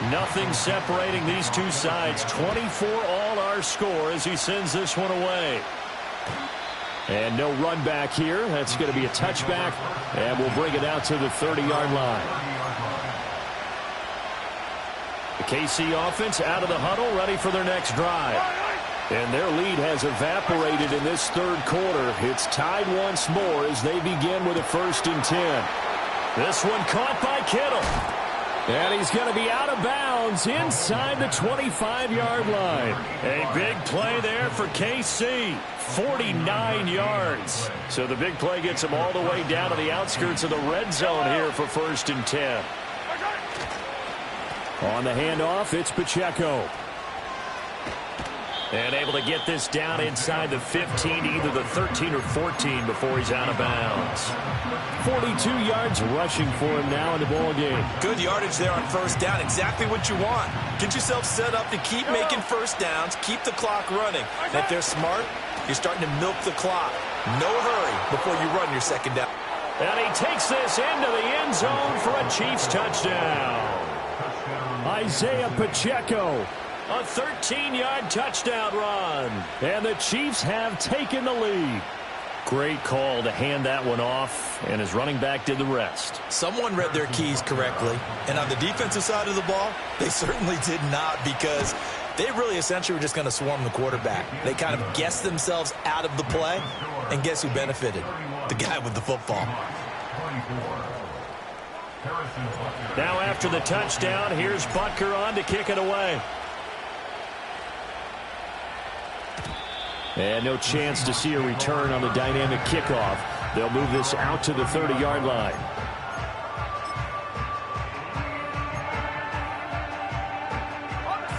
24. Nothing separating these two sides. 24 all our score as he sends this one away. And no run back here. That's going to be a touchback. And we'll bring it out to the 30-yard line. The KC offense out of the huddle, ready for their next drive. And their lead has evaporated in this 3rd quarter. It's tied once more as they begin with a 1st and 10. This one caught by Kittle. And he's going to be out of bounds inside the 25-yard line. A big play there for KC. 49 yards. So the big play gets him all the way down to the outskirts of the red zone here for 1st and 10. On the handoff, it's Pacheco. And able to get this down inside the 15, either the 13 or 14 before he's out of bounds. 42 yards rushing for him now in the ball game. Good yardage there on first down. Exactly what you want. Get yourself set up to keep making first downs, keep the clock running. And if they're smart, you're starting to milk the clock. No hurry before you run your 2nd down. And he takes this into the end zone for a Chiefs touchdown. Isaiah Pacheco. A 13-yard touchdown run. And the Chiefs have taken the lead. Great call to hand that one off, and his running back did the rest. Someone read their keys correctly, and on the defensive side of the ball, they certainly did not, because they really essentially were just going to swarm the quarterback. They kind of guessed themselves out of the play, and guess who benefited? The guy with the football. Now after the touchdown, here's Butker on to kick it away. And no chance to see a return on the dynamic kickoff. They'll move this out to the 30-yard line.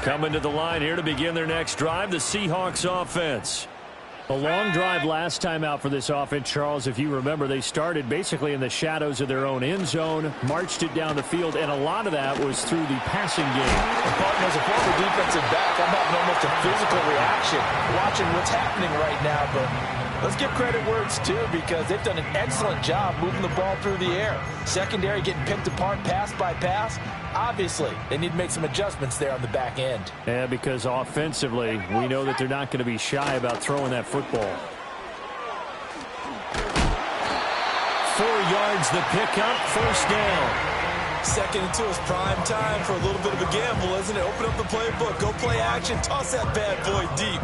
Coming to the line here to begin their next drive, the Seahawks offense. A long drive last time out for this offense, Charles. If you remember, they started basically in the shadows of their own end zone, marched it down the field, and a lot of that was through the passing game. Barton, as a former defensive back, I'm having almost a physical reaction watching what's happening right now. But let's give credit where it's due, because they've done an excellent job moving the ball through the air. Secondary getting picked apart pass by pass. Obviously, they need to make some adjustments there on the back end. Yeah, because offensively, we know that they're not going to be shy about throwing that football. 4 yards the pickup, first down. 2nd and 2 is prime time for a little bit of a gamble, isn't it? Open up the playbook, go play action, toss that bad boy deep.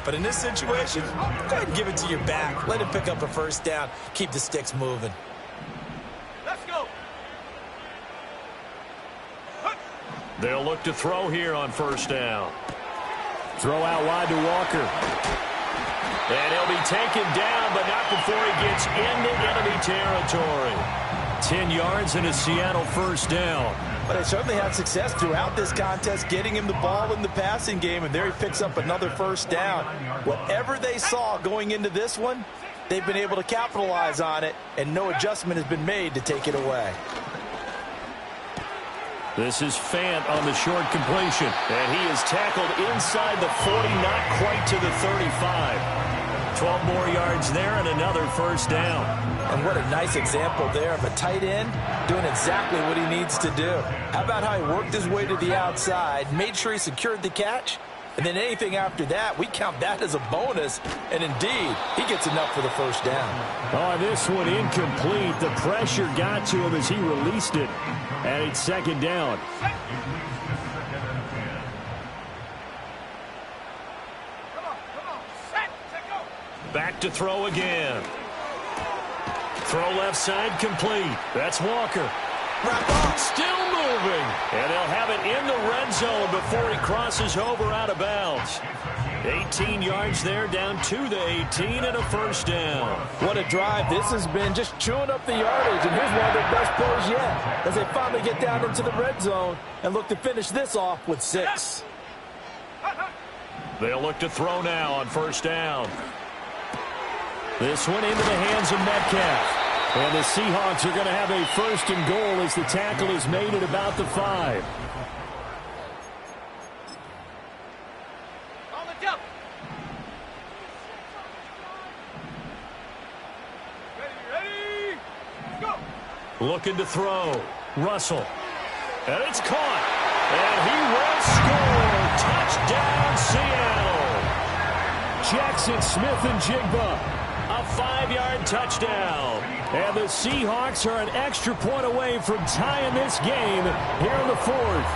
But in this situation, go ahead and give it to your back. Let him pick up a first down. Keep the sticks moving. Let's go. They'll look to throw here on first down. Throw out wide to Walker. And he'll be taken down, but not before he gets into enemy territory. 10 yards and a Seattle first down. But they certainly had success throughout this contest, getting him the ball in the passing game, and there he picks up another first down. Whatever they saw going into this one, they've been able to capitalize on it, and no adjustment has been made to take it away. This is Fant on the short completion, and he is tackled inside the 40, not quite to the 35. 12 more yards there and another first down. And what a nice example there of a tight end doing exactly what he needs to do. How about how he worked his way to the outside, made sure he secured the catch, and then anything after that, we count that as a bonus. And indeed, he gets enough for the first down. Oh, this one incomplete. The pressure got to him as he released it. And it's second down. Come on. Set. Go. Back to throw again. Throw left side complete. That's Walker. Wrap up. Still moving. And they'll have it in the red zone before he crosses over out of bounds. 18 yards there, down to the 18 and a first down. What a drive this has been, just chewing up the yardage. And here's one of their best plays yet, as they finally get down into the red zone and look to finish this off with 6. They'll look to throw now on first down. This one into the hands of Metcalf. And the Seahawks are going to have a first and goal as the tackle is made at about the 5. On the jump. Ready. Go. Looking to throw. Russell. And it's caught. And he will score. Touchdown, Seattle. Jackson Smith-Njigba. A 5-yard touchdown. And the Seahawks are an extra point away from tying this game here in the 4th.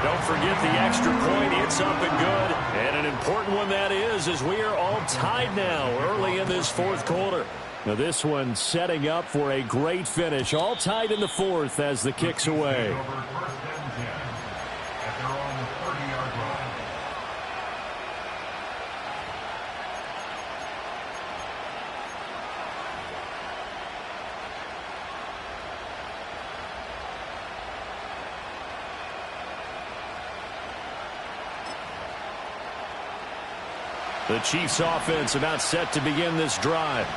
Don't forget the extra point. It's up and good. And an important one that is, as we are all tied now early in this 4th quarter. Now this one setting up for a great finish. All tied in the 4th as the kick's away. The Chiefs offense about set to begin this drive.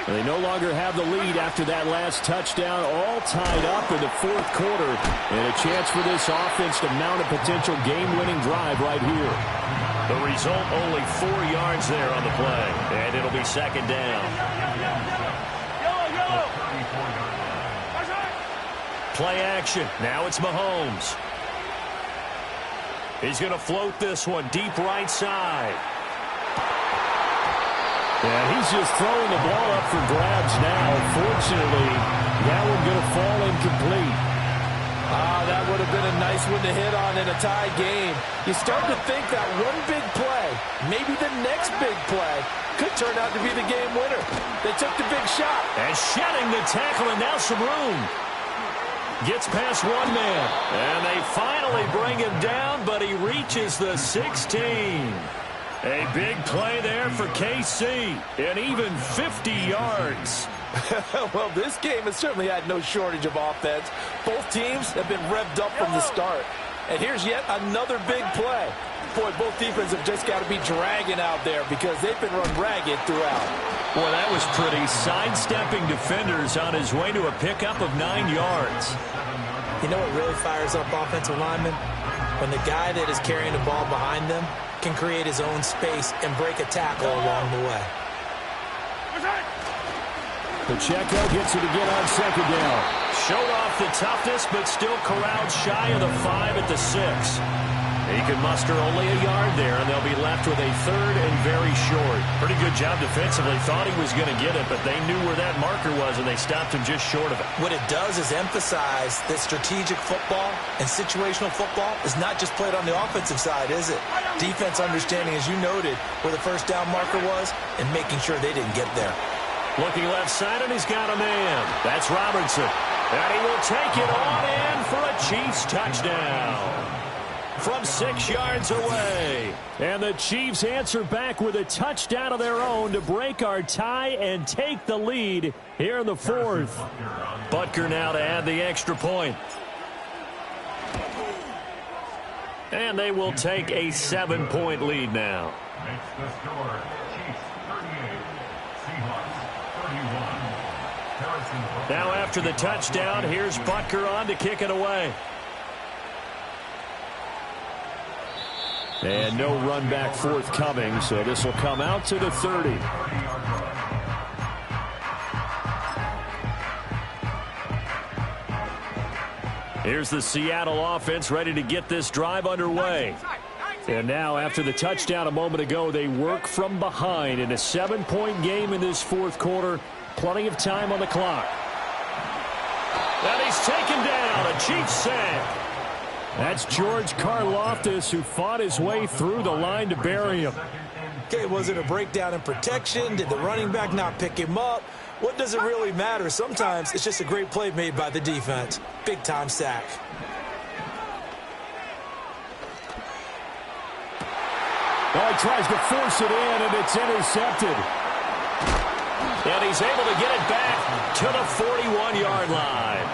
They no longer have the lead after that last touchdown, all tied up in the 4th quarter. And a chance for this offense to mount a potential game-winning drive right here. The result, only 4 yards there on the play. And it'll be second down. Yellow. Play action. Now it's Mahomes. He's going to float this one deep right side. Yeah, he's just throwing the ball up for grabs now. Fortunately, that one going to fall incomplete. That would have been a nice one to hit on in a tie game. You start to think that one big play, maybe the next big play, could turn out to be the game winner. They took the big shot. And shedding the tackle, and now some room. Gets past one man. And they finally bring him down, but he reaches the 16. A big play there for KC. And even 50 yards. Well, this game has certainly had no shortage of offense. Both teams have been revved up from the start. And here's yet another big play. Boy, both defenses have just got to be dragging out there because they've been run ragged throughout. Boy, that was pretty. Sidestepping defenders on his way to a pickup of 9 yards. You know what really fires up offensive linemen? When the guy that is carrying the ball behind them can create his own space and break a tackle along the way. Pacheco gets it again on second down. Showed off the toughness, but still corralled shy of the 5 at the 6. He can muster only a yard there, and they'll be left with a third and very short. Pretty good job defensively. Thought he was going to get it, but they knew where that marker was, and they stopped him just short of it. What it does is emphasize that strategic football and situational football is not just played on the offensive side, is it? Defense understanding, as you noted, where the first down marker was and making sure they didn't get there. Looking left side, and he's got a man. That's Robertson. And he will take it on in for a Chiefs touchdown. From 6 yards away. And the Chiefs answer back with a touchdown of their own to break our tie and take the lead here in the fourth. Butker now to add the extra point. And they will take a 7-point lead now. Makes the score Chiefs 38, Seahawks 31. Now after the touchdown, here's Butker on to kick it away. And no run back forthcoming, so this will come out to the 30. Here's the Seattle offense ready to get this drive underway. And now after the touchdown a moment ago, they work from behind in a 7-point game in this fourth quarter. Plenty of time on the clock. And he's taken down, a Chiefs sack. That's George Karlaftis, who fought his way through the line to bury him. Okay, was it a breakdown in protection? Did the running back not pick him up? What does it really matter? Sometimes it's just a great play made by the defense. Big-time sack. Oh, he tries to force it in, and it's intercepted. And he's able to get it back to the 41-yard line.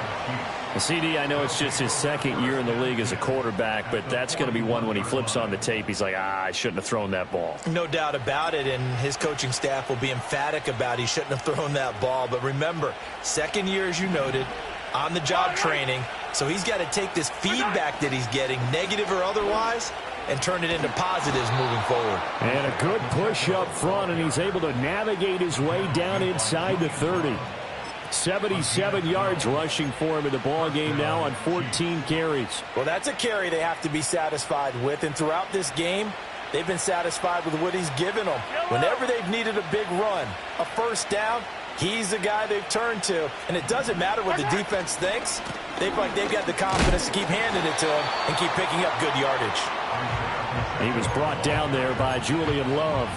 CD, I know it's just his second year in the league as a quarterback, but that's going to be one when he flips on the tape. He's like, I shouldn't have thrown that ball. No doubt about it, and his coaching staff will be emphatic about he shouldn't have thrown that ball. But remember, second year, as you noted, on-the-job training, so he's got to take this feedback that he's getting, negative or otherwise, and turn it into positives moving forward. And a good push up front, and he's able to navigate his way down inside the 30. 77 yards rushing for him in the ball game now on 14 carries. Well, that's a carry they have to be satisfied with, and throughout this game, they've been satisfied with what he's given them. Whenever they've needed a big run, a first down, he's the guy they've turned to. And it doesn't matter what the defense thinks. They've got the confidence to keep handing it to him and keep picking up good yardage. He was brought down there by Julian Love.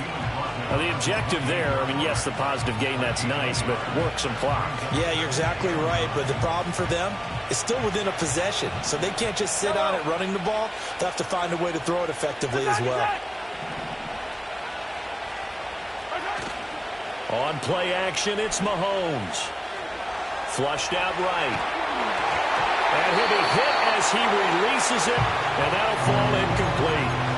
Now, the objective there, I mean, yes, the positive gain, that's nice, but work some clock. Yeah, you're exactly right, but the problem for them is still within a possession, so they can't just sit on it running the ball. They'll have to find a way to throw it effectively as well. On play action, it's Mahomes. Flushed out right. And he'll be hit as he releases it, and that'll fall incomplete.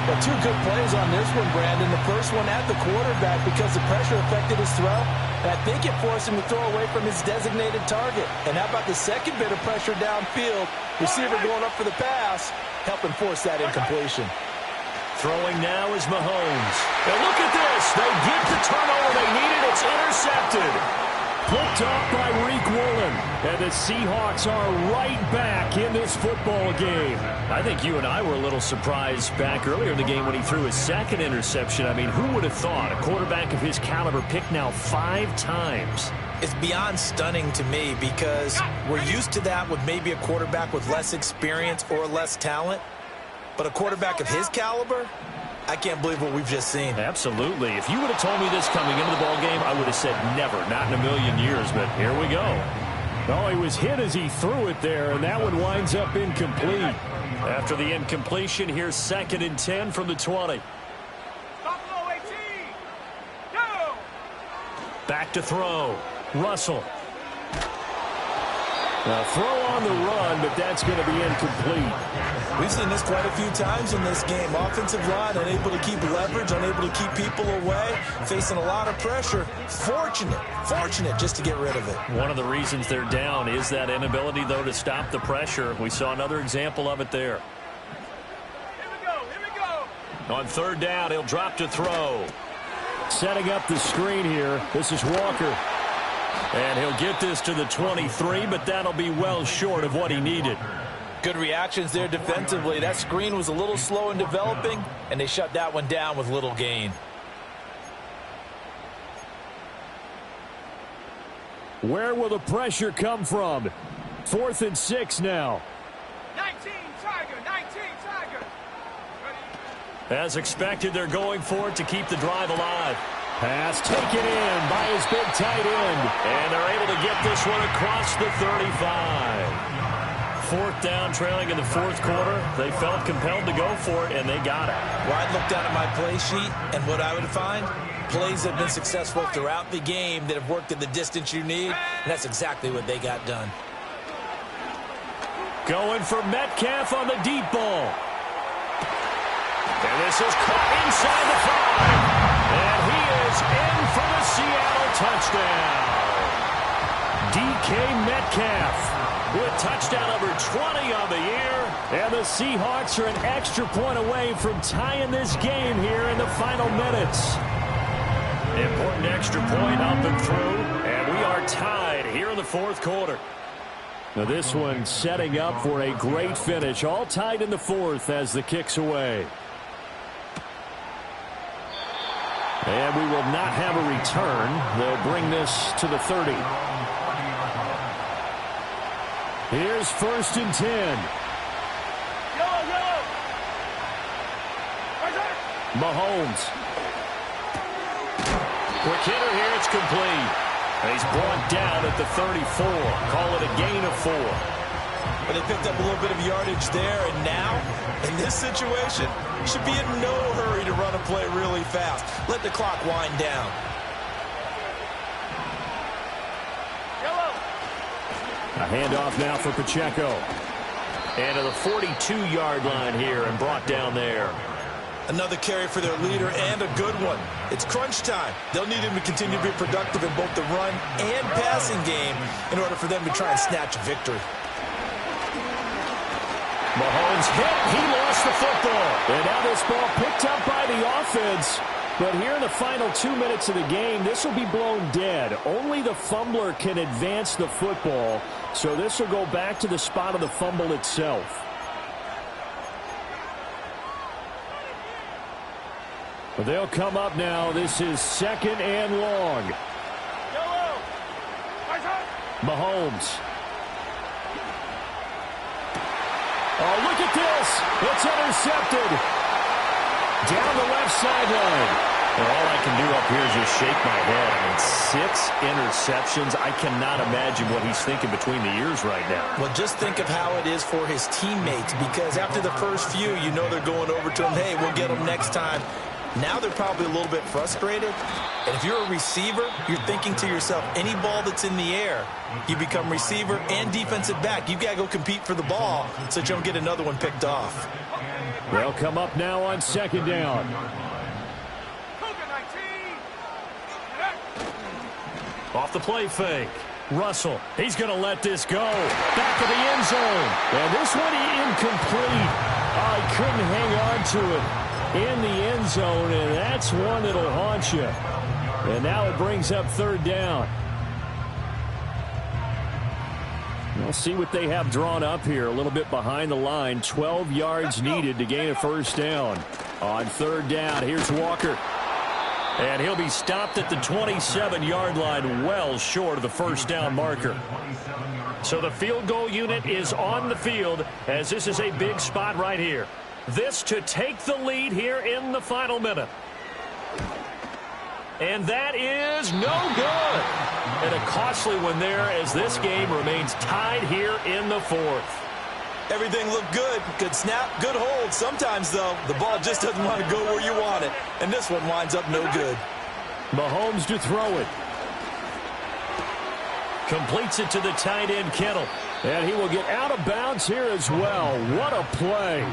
Well, two good plays on this one, Brandon. The first one at the quarterback because the pressure affected his throw. And I think it forced him to throw away from his designated target. And how about the second bit of pressure downfield? Receiver going up for the pass, helping force that incompletion. Throwing now is Mahomes. And look at this. They get the turnover they needed. It's intercepted. Picked off by Reek Woolen. And the Seahawks are right back in this football game. I think you and I were a little surprised back earlier in the game when he threw his second interception. I mean, who would have thought a quarterback of his caliber picked now 5 times? It's beyond stunning to me because we're used to that with maybe a quarterback with less experience or less talent. But a quarterback of his caliber, I can't believe what we've just seen. Absolutely. If you would have told me this coming into the ballgame, I would have said never, not in a million years. But here we go. Oh, he was hit as he threw it there, and that one winds up incomplete. After the incompletion, here's 2nd and 10 from the 20. Buffalo 18. Go. Back to throw. Russell. Now throw on the run, but that's going to be incomplete. We've seen this quite a few times in this game. Offensive line unable to keep leverage, unable to keep people away, facing a lot of pressure. Fortunate just to get rid of it. One of the reasons they're down is that inability, though, to stop the pressure. We saw another example of it there. Here we go. On 3rd down, he'll drop to throw. Setting up the screen here. This is Walker. And he'll get this to the 23, but that'll be well short of what he needed. Good reactions there defensively. That screen was a little slow in developing, and they shut that one down with little gain. Where will the pressure come from? 4th and 6 now. 19 Tiger. As expected, they're going for it to keep the drive alive. Pass taken in by his big tight end. And they're able to get this one across the 35. 4th down, trailing in the 4th quarter. They felt compelled to go for it, and they got it. Well, I'd look down at my play sheet, and what I would find, plays that have been successful throughout the game that have worked at the distance you need, and that's exactly what they got done. Going for Metcalf on the deep ball. And this is caught inside the 5. And he is in for the Seattle touchdown. DK Metcalf with touchdown number 20 on the year. And the Seahawks are an extra point away from tying this game here in the final minutes. Important extra point up and through. And we are tied here in the 4th quarter. Now this one setting up for a great finish. All tied in the 4th as the kick's away. And we will not have a return. They'll bring this to the 30. Here's 1st and 10. Yellow. Mahomes. Quick hitter here. It's complete. He's brought down at the 34. Call it a gain of 4. But they picked up a little bit of yardage there, and now, in this situation, should be in no hurry to run a play really fast. Let the clock wind down. Yellow. A handoff now for Pacheco. And to the 42-yard line here and brought down there. Another carry for their leader and a good one. It's crunch time. They'll need him to continue to be productive in both the run and passing game in order for them to try and snatch a victory. Mahomes hit. He lost the football. And now this ball picked up by the offense. But here in the final 2 minutes of the game, this will be blown dead. Only the fumbler can advance the football. So this will go back to the spot of the fumble itself. But they'll come up now. This is 2nd and long. Yellow. Mahomes. Oh, look at this. It's intercepted. Down the left sideline. Well, all I can do up here is just shake my head. I mean, 6 interceptions. I cannot imagine what he's thinking between the ears right now. Well, just think of how it is for his teammates, because after the first few, you know they're going over to him, hey, we'll get him next time. Now they're probably a little bit frustrated. And if you're a receiver, you're thinking to yourself, any ball that's in the air, you become receiver and defensive back. You've got to go compete for the ball so that you don't get another one picked off. They'll come up now on 2nd down. Off the play fake. Russell, he's going to let this go. Back of the end zone. And this one incomplete. Oh, he couldn't hang on to it in the end zone, and that's one that'll haunt you. And now it brings up 3rd down. We'll see what they have drawn up here. A little bit behind the line. 12 yards needed to gain a 1st down. On 3rd down, here's Walker. And he'll be stopped at the 27-yard line, well short of the first down marker. So the field goal unit is on the field, as this is a big spot right here. This to take the lead here in the final minute. And that is no good. And a costly one there, as this game remains tied here in the fourth. Everything looked good. Good snap, good hold. Sometimes, though, the ball just doesn't want to go where you want it. And this one winds up no good. Mahomes to throw it. Completes it to the tight end, Kittle. And he will get out of bounds here as well. What a play.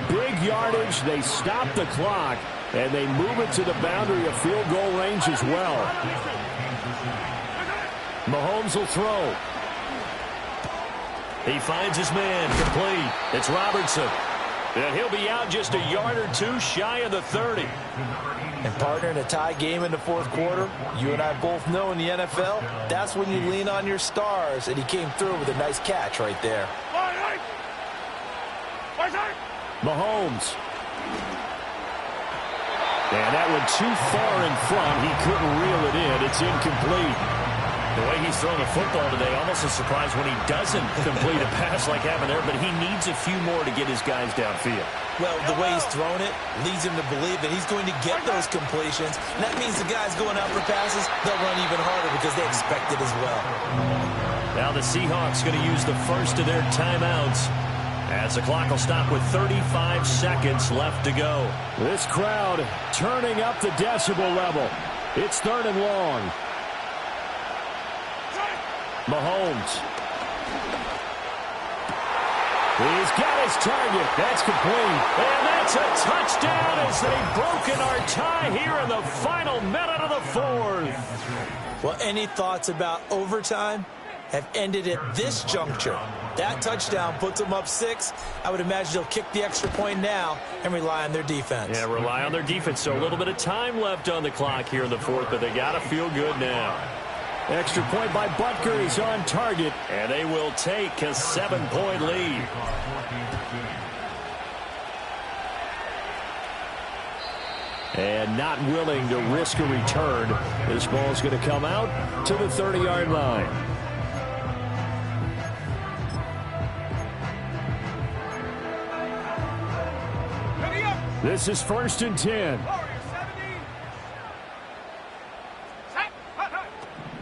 Big yardage. They stop the clock, and they move it to the boundary of field goal range as well. Mahomes will throw. He finds his man, complete. It's Robertson. And he'll be out just a yard or two shy of the 30. And partner, in a tie game in the fourth quarter, you and I both know in the NFL, that's when you lean on your stars, and he came through with a nice catch right there. Mahomes. And that one too far in front. He couldn't reel it in. It's incomplete. The way he's throwing the football today, almost a surprise when he doesn't complete a pass like happened there, but he needs a few more to get his guys downfield. Well, the way he's thrown it leads him to believe that he's going to get those completions. And that means the guys going out for passes, they'll run even harder because they expect it as well. Now the Seahawks going to use the first of their timeouts, as the clock will stop with 35 seconds left to go. This crowd turning up the decibel level. It's 3rd and long. Mahomes. He's got his target. That's complete. And that's a touchdown as they've broken our tie here in the final minute of the fourth. Well, any thoughts about overtime have ended at this juncture. That touchdown puts them up 6. I would imagine they'll kick the extra point now and rely on their defense. Yeah, rely on their defense. So a little bit of time left on the clock here in the fourth, but they got to feel good now. Extra point by Butker is on target, and they will take a 7-point lead. And not willing to risk a return. This ball is going to come out to the 30-yard line. This is 1st and 10.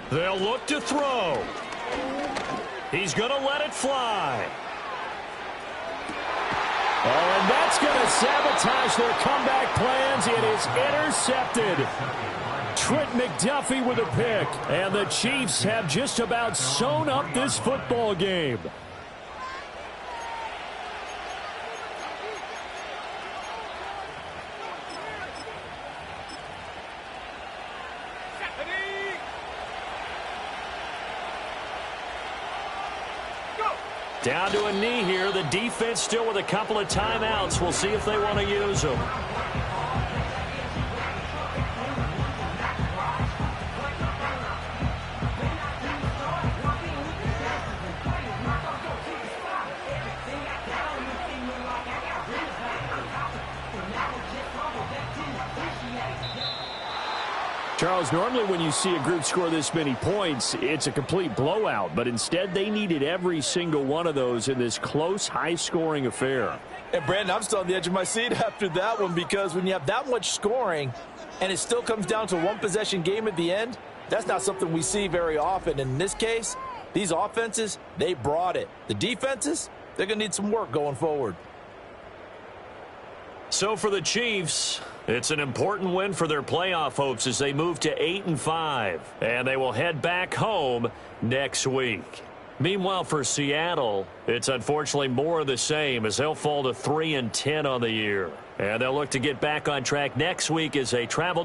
They'll look to throw. He's going to let it fly. Oh, and that's going to sabotage their comeback plans. It is intercepted. Trent McDuffie with a pick. And the Chiefs have just about sewn up this football game. Down to a knee here. The defense still with a couple of timeouts. We'll see if they want to use them. Charles, normally when you see a group score this many points, it's a complete blowout. But instead, they needed every single one of those in this close, high-scoring affair. And, Brandon, I'm still on the edge of my seat after that one, because when you have that much scoring and it still comes down to a one-possession game at the end, that's not something we see very often. In this case, these offenses, they brought it. The defenses, they're going to need some work going forward. So for the Chiefs, it's an important win for their playoff hopes as they move to 8-5, and they will head back home next week. Meanwhile, for Seattle, it's unfortunately more of the same as they'll fall to 3-10 on the year. And they'll look to get back on track next week as they travel to